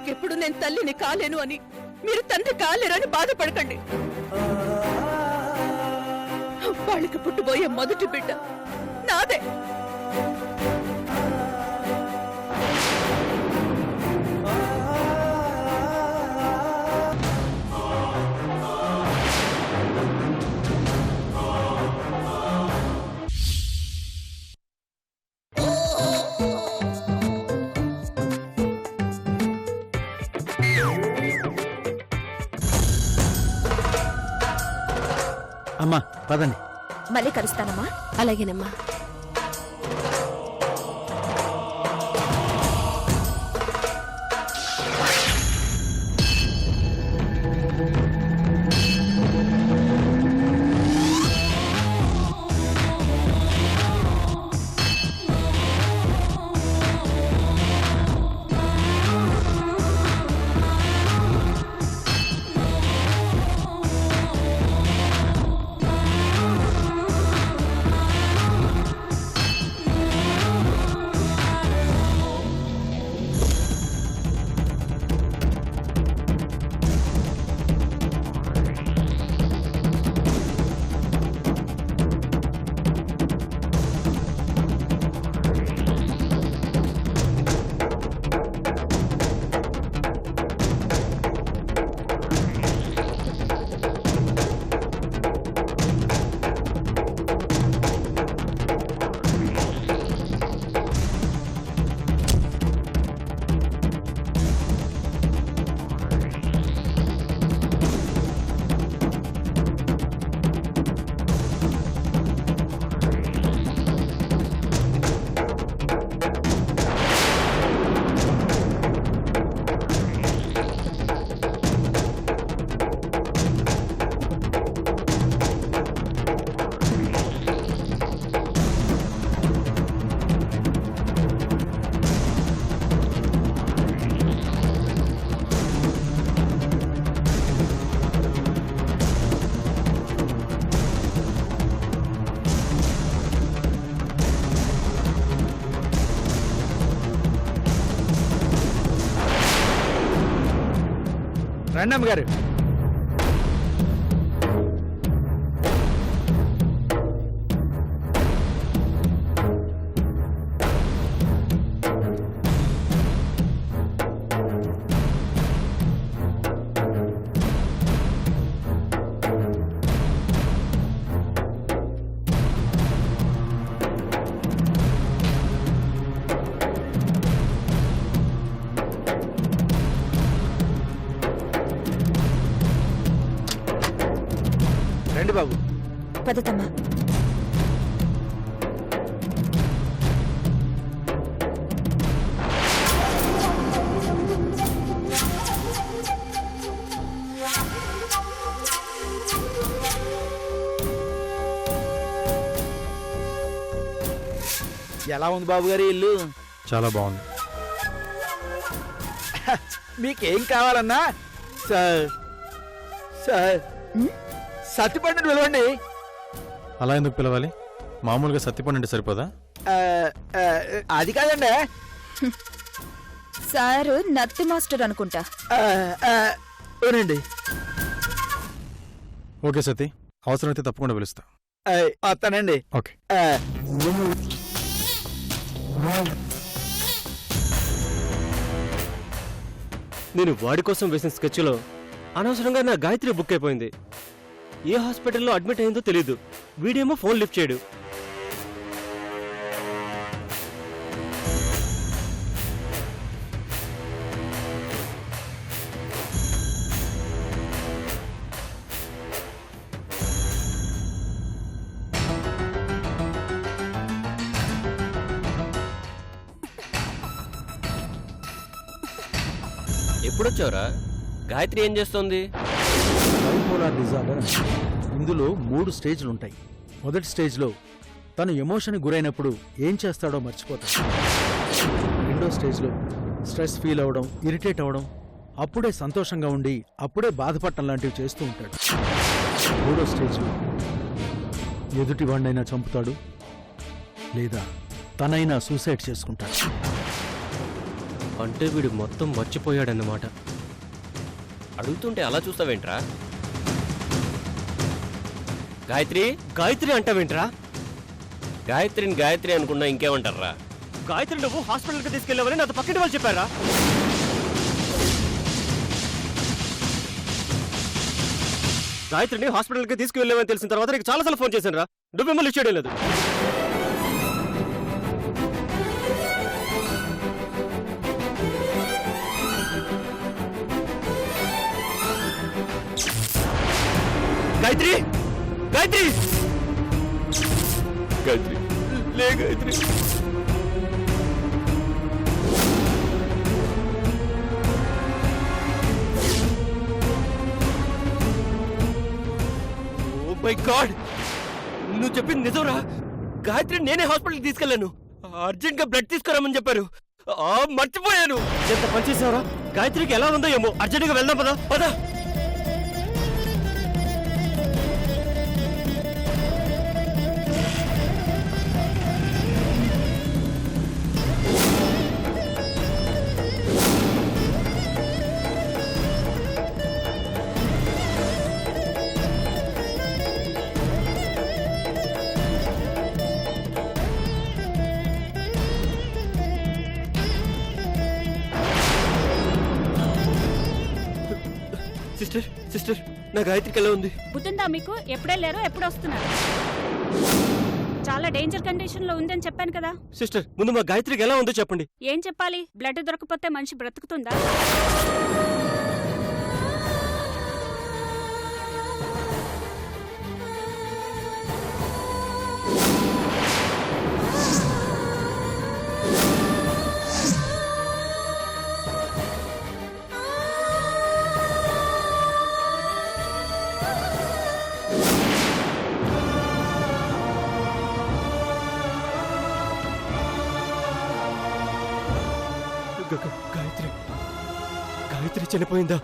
ఇంకెప్పుడు నేను తల్లిని కాలేను అని మీరు తండ్రి కాలేరని బాధపడకండి. వాళ్ళకి పుట్టబోయే మొదటి బిడ్డ నాదే. అమ్మా పదండి. మళ్ళీ కలుస్తానమ్మా. అలాగేనమ్మా. రండమ్మ గారు. రండి బాబు. పదతమ్మా. ఎలా ఉంది బాబు గారి ఇల్లు? చాలా బాగుంది. మీకేం కావాలన్నా సార్ సార్ సత్తిపండుని పిలవండి. అలా ఎందుకు పిలవాలి? మామూలుగా సత్తిపండు అంటే సరిపోదా? అది కాదండి. సారు నత్తి మాస్టర్ అనుకుంటా. అవునండి. ఓకే సతీ, అవసరమైతే తప్పకుండా పిలుస్తా. వస్తానండి. ఓకే. నేను వాడి కోసం వేసిన స్కెచ్లో అనవసరంగా నా గాయత్రి బుక్ అయిపోయింది. ఏ హాస్పిటల్లో అడ్మిట్ అయిందో తెలీదు. వీడేమో ఫోన్ లిఫ్ట్ చేయడు. ఎప్పుడొచ్చావురా? గాయత్రి ఏం చేస్తోంది? Bipolar disorder. ఇందులో 3 స్టేజ్లు ఉంటాయి. మొదటి స్టేజ్లో తను ఎమోషన్ గురైనప్పుడు ఏం చేస్తాడో మర్చిపోతాడు. రెండో స్టేజ్లో స్ట్రెస్ ఫీల్ అవడం, ఇరిటేట్ అవడం, అప్పుడే సంతోషంగా ఉండి అప్పుడే బాధపడటం లాంటివి చేస్తూ ఉంటాడు. మూడో స్టేజ్లో ఎదుటివాడినైనా చంపుతాడు, లేదా తనైనా సూసైడ్ చేసుకుంటాడు. అంటే వీడు మొత్తం మర్చిపోయాడన్నమాట. అడుగుతుంటే అలా చూస్తావేంట్రా? గాయత్రి గాయత్రి అంటావేంట్రా? గాయత్రిని గాయత్రి అనుకున్నా ఇంకేమంటారా? గాయత్రి నువ్వు హాస్పిటల్కి తీసుకెళ్ళావని నాతో పక్కింటి వాళ్ళు చెప్పారా? గాయత్రిని హాస్పిటల్కి తీసుకువెళ్ళామని తెలిసిన తర్వాత నీకు చాలాసార్లు ఫోన్ చేశాను రా, నువ్వు మిమ్మల్ని ఇచ్చేయడం లేదు. గాయత్రి గాయత్రి గాయత్రి లే గాయత్రి. ఓ మై గాడ్, నువ్వు చెప్పింది నిజంరా? గాయత్రి నేనే హాస్పిటల్కి తీసుకెళ్ళాను, అర్జెంట్ గా బ్లడ్ తీసుకురామని చెప్పారు. మర్చిపోయాను. ఎంత పని చేసావురా? గాయత్రికి ఎలా ఉందో ఏమో, అర్జెంట్ గా వెళ్దాం పదా పదా. సిస్టర్ సిస్టర్, నా గాయత్రికి ఎలా ఉంది? బుద్ధుందా మీకు? ఎప్పుడెళ్ళారో ఎప్పుడు వస్తున్నారు? చాలా డేంజర్ కండిషన్ లో ఉందని చెప్పాను కదా. సిస్టర్, ముందు మా గాయత్రికి ఎలా ఉందో చెప్పండి. ఏం చెప్పాలి? బ్లడ్ దొరకపోతే మనిషి బ్రతుకుతుందా? గాయత్రి గాయత్రి చనిపోయిందా?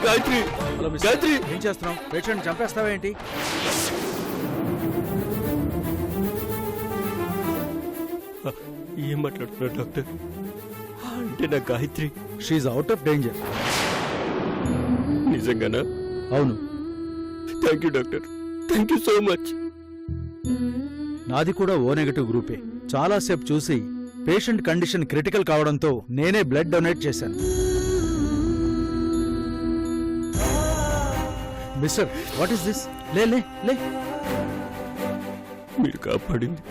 గాయత్రి హలో మిస్టర్, గాయత్రి ఏం చేస్తున్నావు? పేషెంట్ చంపేస్తావా ఏంటి? ఏం మాట్లాడుతున్నాడు డాక్టర్? అంటే నా Gayatri she's out of danger. నిజంగానా? అవును, thank you doctor, thank you so much. నాది కూడా ఓ నెగటివ్ గ్రూపే. చాలాసేపు చూసి పేషెంట్ కండిషన్ క్రిటికల్ కావడంతో నేనే బ్లడ్ డొనేట్ చేశాను. Mister, what is this? లే లే లే. మీరు కాపాడింది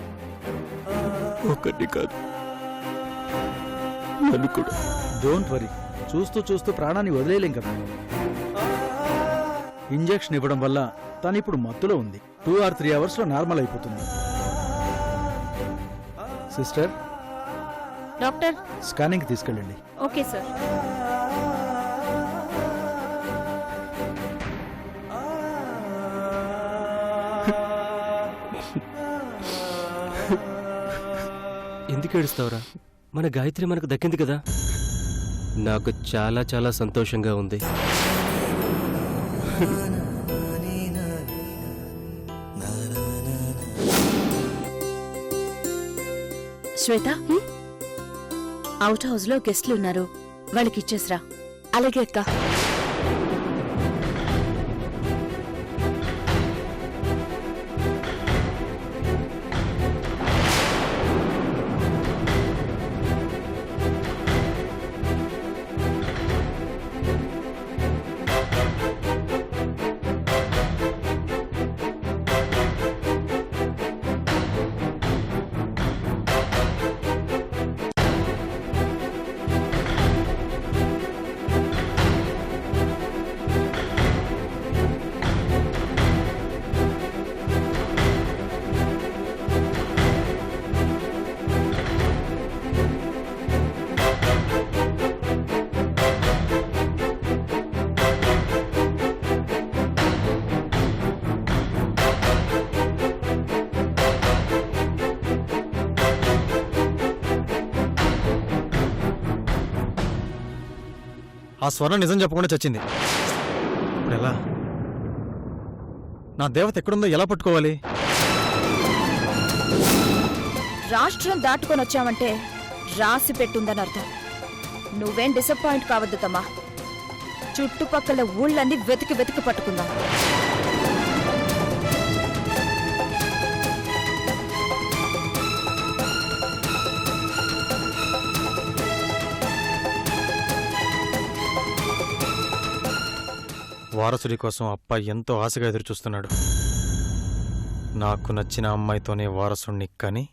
ఒక్కటి కాదు, నన్ను కూడా. డోంట్ వరీ, చూస్తూ చూస్తూ ప్రాణాన్ని వదిలేయలేం కదా. ఇంజెక్షన్ ఇవ్వడం వల్ల తను ఇప్పుడు మత్తులో ఉంది. 2 or 3 hours లో నార్మల్ అయిపోతుంది. Sister, doctor. స్కానింగ్ తీసుకెళ్ళండి. Okay sir. ఎందుకు ఏడుస్తావురా? మన గాయత్రి మనకు దక్కింది కదా. నాకు చాలా చాలా సంతోషంగా ఉంది. శ్వేత, అవుట్ హౌస్ లో గెస్ట్లు ఉన్నారు, వాళ్ళకి ఇచ్చేసిరా. అలాగే అక్క. ఆ స్వర్ణ నిజం చెప్పకుండా చచ్చింది. ఇప్పుడు ఎలా? నా దేవత ఎక్కడుందో ఎలా పట్టుకోవాలి? రాష్ట్రం దాటుకొని వచ్చావంటే రాసి పెట్టుందని అర్థం. నువ్వేం డిసప్పాయింట్ కావద్దు తమ్మా. చుట్టుపక్కల ఊళ్ళన్నీ వెతికి వెతికి పట్టుకుందాం. వారసుడి కోసం అప్ప ఎంతో ఆశగా ఎదురుచూస్తున్నాడు. నాకు నచ్చిన అమ్మాయితోనే వారసుడిని కని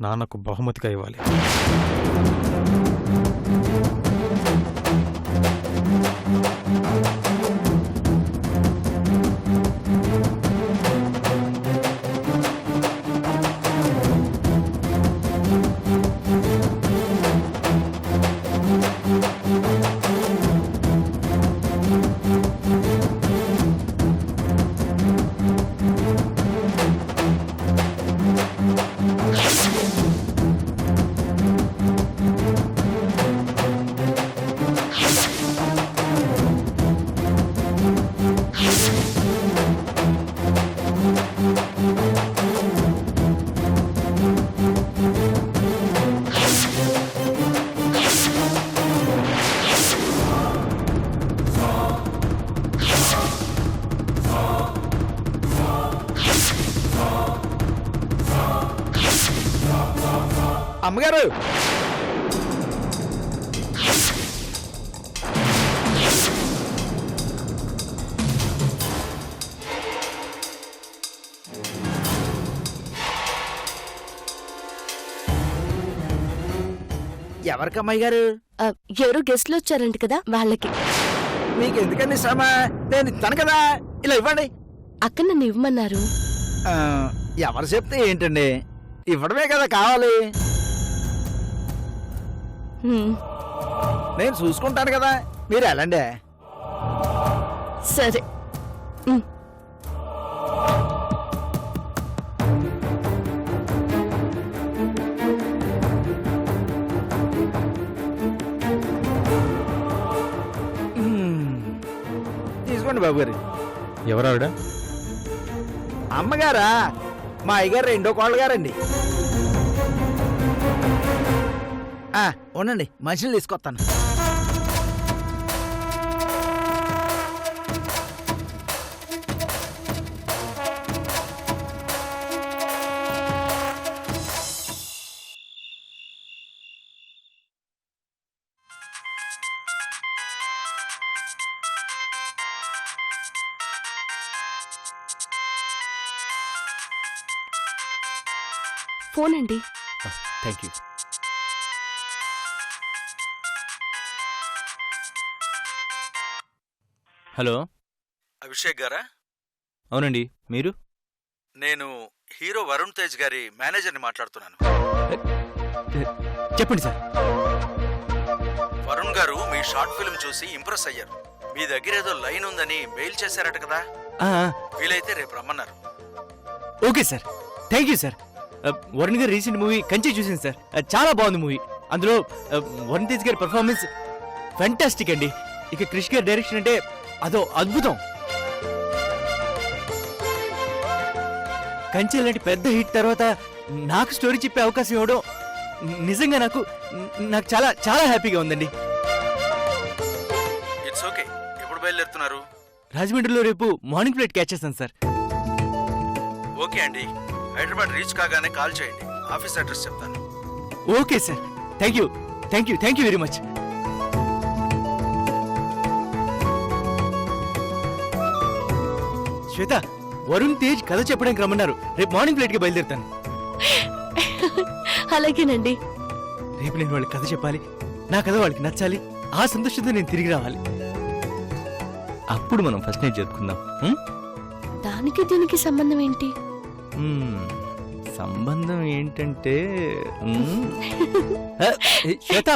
నాన్నకు బహుమతిగా ఇవ్వాలి. అమ్మగారు, ఎవరికమ్మాయి గారు? ఎవరు గెస్ట్లు వచ్చారంట కదా వాళ్ళకి. మీకెందుకండి శ్రమ? నేను ఇస్తాను కదా, ఇలా ఇవ్వండి. అక్క నన్ను ఇవ్వమన్నారు. ఎవరు చెప్తే ఏంటండి, ఇవ్వడమే కదా కావాలి. నేను చూసుకుంటాను కదా, మీరు వెళ్ళండి. సరే. తీసుకోండి బాబు గారు. ఎవరావిడ? అమ్మగారా? మా అయ్యగారు రెండో కోళ్ళ గారండి. ఉండండి, మనుషులు తీసుకొస్తాను. ఫోన్ అండి. Thank you. హలో, అభిషేక్ గారా? అవునండి, మీరు? నేను హీరో వరుణ్ తేజ్ గారి మేనేజర్ని మాట్లాడుతున్నాను. చెప్పండి సార్. వరుణ్ గారు మీ షార్ట్ ఫిల్మ్ చూసి ఇంప్రెస్ అయ్యారు. మీ దగ్గర ఏదో లైన్ ఉందని మెయిల్ చేశారట కదా, వీలైతే రేపు రమ్మన్నారు. Okay sir, thank you sir. Varun గారు రీసెంట్ మూవీ కంచె చూసింది సార్, చాలా బాగుంది మూవీ. అందులో వరుణ్ తేజ్ గారి పర్ఫార్మెన్స్ ఫ్యాంటాస్టిక్ అండి. ఇక క్రిష్ గారి డైరెక్షన్ అంటే అదో అద్భుతం. కంచె లాంటి పెద్ద హిట్ తర్వాత నాకు స్టోరీ చెప్పే అవకాశం ఇవ్వడం నిజంగా నాకు చాలా చాలా హ్యాపీగా ఉందండి. It's okay. ఎప్పుడు బయలుదేరుతున్నారు? రాజమండ్రిలో రేపు మార్నింగ్ ఫ్లైట్ క్యాచ్ చేస్తాను సార్. ఓకే అండి, హైదరాబాద్ రీచ్ కాగానే కాల్ చేయండి, ఆఫీస్ అడ్రస్ చెప్తాను. Okay sir, thank you thank you thank you very much. Shweta, Varun Tej కథ చెప్పడానికి రమ్మన్నారు. రేపు మార్నింగ్ ఫ్లైట్ కి బయలుదేరుతాను. అలాగేనండి. రేపు నేను వాళ్ళకి కథ చెప్పాలి, నా కథ వాళ్ళకి నచ్చాలి. ఆ సంతోషంతో నేను తిరిగి రావాలి. అప్పుడు మనం ఫస్ట్ నైట్ జరుపుకుందాం. దానికి దీనికి సంబంధం ఏంటి? సంబంధం ఏంటంటే శ్వేత,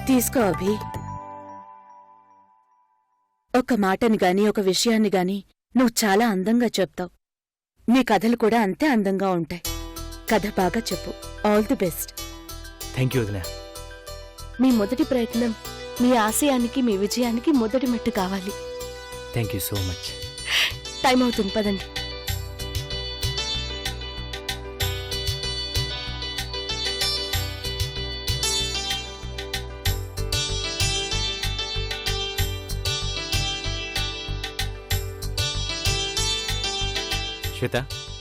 తీసుకో అభి. ఒక మాటని గాని ఒక విషయాన్ని గాని నువ్వు చాలా అందంగా చెప్తావు. నీ కథలు కూడా అంతే అందంగా ఉంటాయి. కథ బాగా చెప్పు. All the best. Thank you వదినా. మీ మొదటి ప్రయత్నం మీ ఆశయానికి మీ విజయానికి మొదటి మెట్టు కావాలి. Thank you so much. Time అవుతుంది, పదండి. శ్వేత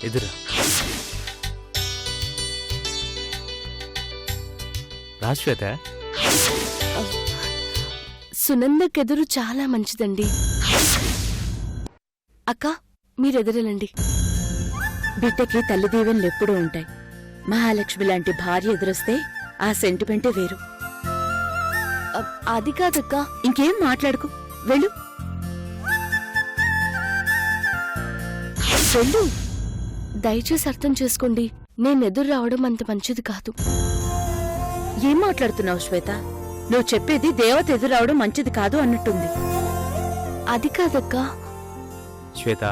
ఎదురా. రా శ్వేత. సునందకెదురు చాలా మంచిదండి. అక్క, మీరెదురలండి. బిడ్డకి తల్లి దీవెనలెప్పుడూ ఉంటాయి. మహాలక్ష్మి లాంటి భార్య ఎదురొస్తే ఆ సెంటిమెంటే వేరు. అది కాదక్క. ఇంకేం మాట్లాడుకు, వెళ్ళు వెళ్ళు. దయచేసి అర్థం చేసుకోండి, నేనెదురు రావడం అంత మంచిది కాదు. ఏం మాట్లాడుతున్నావు శ్వేత? నువ్వు చెప్పేది దేవత ఎదురావడం మంచిది కాదు అన్నట్టుంది. అది కాదక్క. శ్వేత,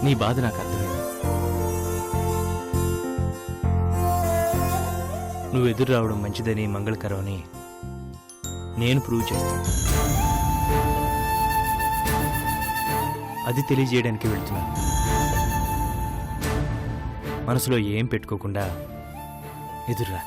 నీ బాధ నాకు అర్థమైంది. నువ్వు ఎదురు రావడం మంచిదని, మంగళకరమని నేను ప్రూవ్ చేస్తాను. అది తెలియజేయడానికి వెళ్తున్నాను. మనసులో ఏం పెట్టుకోకుండా ఎదురురా.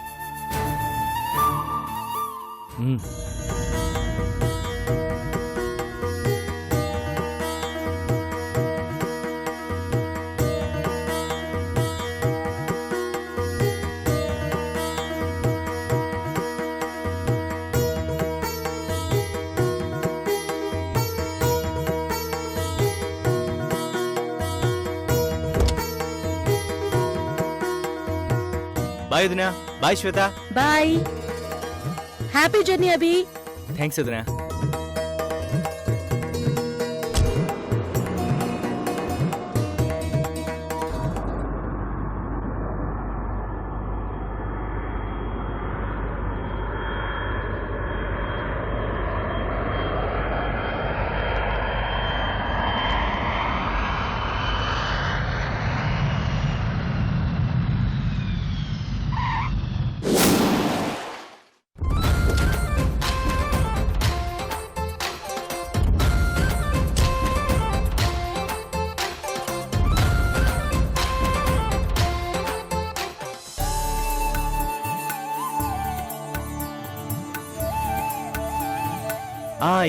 బాయ్ వదినా. బాయ్ శ్వేత. బాయ్. హ్యాపీ జర్నీ అభి. థ్యాంక్స్ వదినా.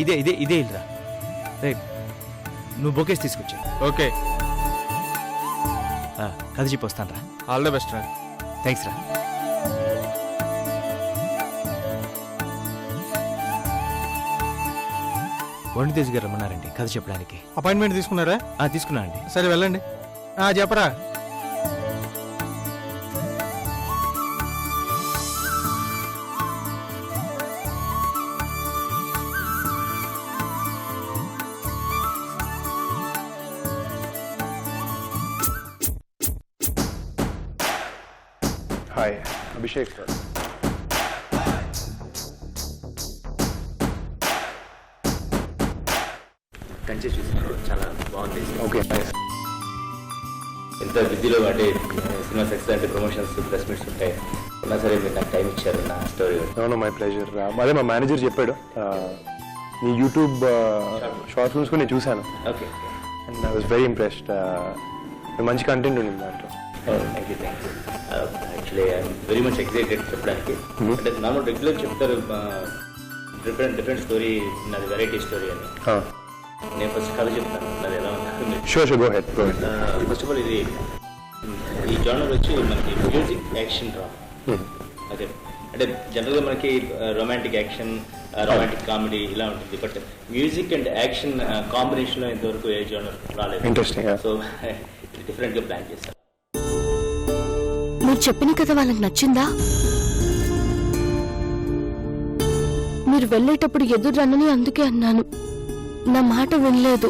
ఇదే ఇదే ఇదే ఇల్లురా. రే, నువ్వు బొకేస్ తీసుకొచ్చా. ఓకే, కథ చెప్పి వస్తాను రా. ఆల్ ద బెస్ట్ రా. థ్యాంక్స్ రా. వరుణ్ గారు రమ్మన్నారండి కథ చెప్పడానికి. అపాయింట్మెంట్ తీసుకున్నారా? తీసుకున్నా అండి. సరే వెళ్ళండి. చెప్పరా. Hi, Abhishek sir. కంచె చూసినారు, చాలా బాగుంది. ఓకే, ఎంత బిజీలో అంటే సినిమా సక్సెస్ అంటే ప్రమోషన్స్, ప్రెస్ మీట్స్ ఉంటాయి. ఉన్నా సరే మీరు నాకు టైం ఇచ్చారు నా స్టోరీ. No my pleasure. అదే మా మేనేజర్ చెప్పాడు, నీ యూట్యూబ్ షార్ట్ ఫిల్మ్స్ కూడా నేను చూశాను. Okay. And I was very impressed. మంచి కంటెంట్ ఉంది దాంట్లో. Thank you. Actually I'm very much excited చెప్పడానికి. అంటే నార్మల్ రెగ్యులర్ చెప్తారు డిఫరెంట్ స్టోరీ, నాది వెరైటీ స్టోరీ అని. నేను ఫస్ట్ కథ చెప్తాను, నాది ఎలా ఉంది. Sure go head. First of all ఇది ఈ జానర్ వచ్చి మనకి మ్యూజిక్ యాక్షన్ డ్రామా. అదే అంటే జనరల్గా మనకి రొమాంటిక్ యాక్షన్, రొమాంటిక్ కామెడీ ఇలా ఉంటుంది. బట్ మ్యూజిక్ అండ్ యాక్షన్ కాంబినేషన్లో ఇంతవరకు ఏ జానర్ రాలేదు. ఇంట్రెస్టింగ్. సో డిఫరెంట్గా ప్లాన్ చేశాను. మీరు చెప్పిన కథ వాళ్ళకి నచ్చిందా? మీరు వెళ్ళేటప్పుడు ఎదురు రన్నని అందుకే అన్నాను, నా మాట వినలేదు.